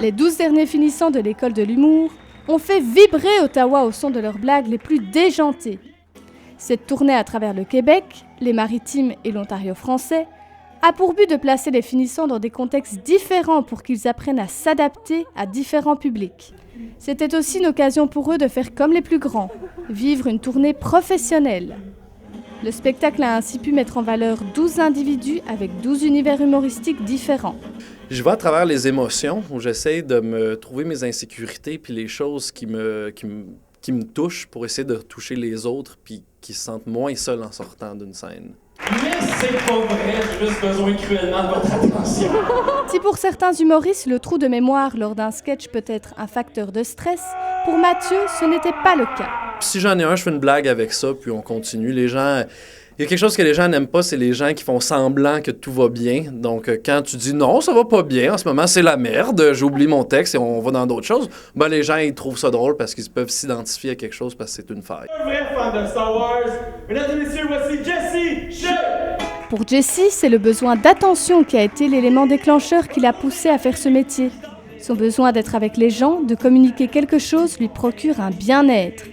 Les 12 derniers finissants de l'école de l'humour ont fait vibrer Ottawa au son de leurs blagues les plus déjantées. Cette tournée à travers le Québec, les Maritimes et l'Ontario français a pour but de placer les finissants dans des contextes différents pour qu'ils apprennent à s'adapter à différents publics. C'était aussi une occasion pour eux de faire comme les plus grands, vivre une tournée professionnelle. Le spectacle a ainsi pu mettre en valeur 12 individus avec 12 univers humoristiques différents. Je vais à travers les émotions où j'essaie de me trouver mes insécurités puis les choses qui me touchent pour essayer de toucher les autres puis qui se sentent moins seuls en sortant d'une scène. Mais c'est pas vrai, j'ai juste besoin cruellement de votre attention. Si pour certains humoristes, le trou de mémoire lors d'un sketch peut être un facteur de stress, pour Mathieu, ce n'était pas le cas. Si j'en ai un, je fais une blague avec ça, puis on continue. Les gens... Il y a quelque chose que les gens n'aiment pas, c'est les gens qui font semblant que tout va bien. Donc, quand tu dis « Non, ça va pas bien, en ce moment, c'est la merde, j'oublie mon texte et on va dans d'autres choses », ben les gens, ils trouvent ça drôle parce qu'ils peuvent s'identifier à quelque chose parce que c'est une faille. Un vrai fan de Star Wars, mesdames et messieurs, voici Jesse Shea! Pour Jesse, c'est le besoin d'attention qui a été l'élément déclencheur qui l'a poussé à faire ce métier. Son besoin d'être avec les gens, de communiquer quelque chose, lui procure un bien-être.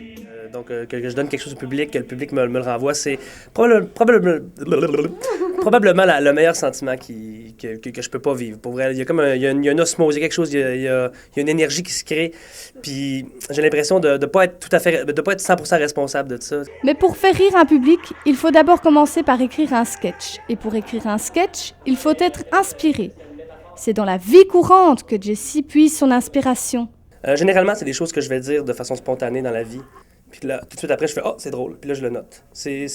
Donc, que je donne quelque chose au public, que le public me le renvoie, c'est probablement le meilleur sentiment que je peux pas vivre. Pour vrai, il y a comme il y a une osmose, il y a quelque chose, il y a une énergie qui se crée. Puis j'ai l'impression de pas être 100% responsable de ça. Mais pour faire rire un public, il faut d'abord commencer par écrire un sketch. Et pour écrire un sketch, il faut être inspiré. C'est dans la vie courante que Jesse puise son inspiration. Généralement, c'est des choses que je vais dire de façon spontanée dans la vie. Puis là, tout de suite après, je fais « Oh, c'est drôle », puis là, je le note. C'est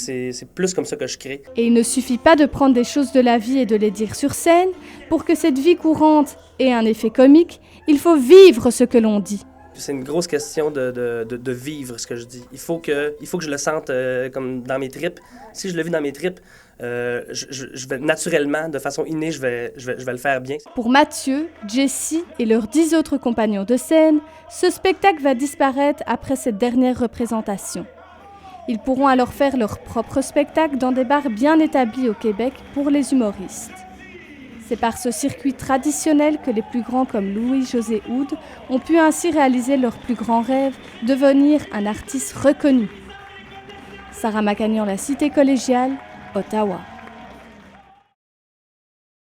plus comme ça que je crée. Et il ne suffit pas de prendre des choses de la vie et de les dire sur scène. Pour que cette vie courante ait un effet comique, il faut vivre ce que l'on dit. C'est une grosse question de vivre ce que je dis. Il faut que je le sente comme dans mes tripes. Si je le vis dans mes tripes, je vais naturellement, de façon innée, je vais le faire bien. Pour Mathieu, Jesse et leurs 10 autres compagnons de scène, ce spectacle va disparaître après cette dernière représentation. Ils pourront alors faire leur propre spectacle dans des bars bien établis au Québec pour les humoristes. C'est par ce circuit traditionnel que les plus grands comme Louis-José Houd ont pu ainsi réaliser leur plus grand rêve, devenir un artiste reconnu. Sarah Macagnan, La Cité collégiale, Ottawa.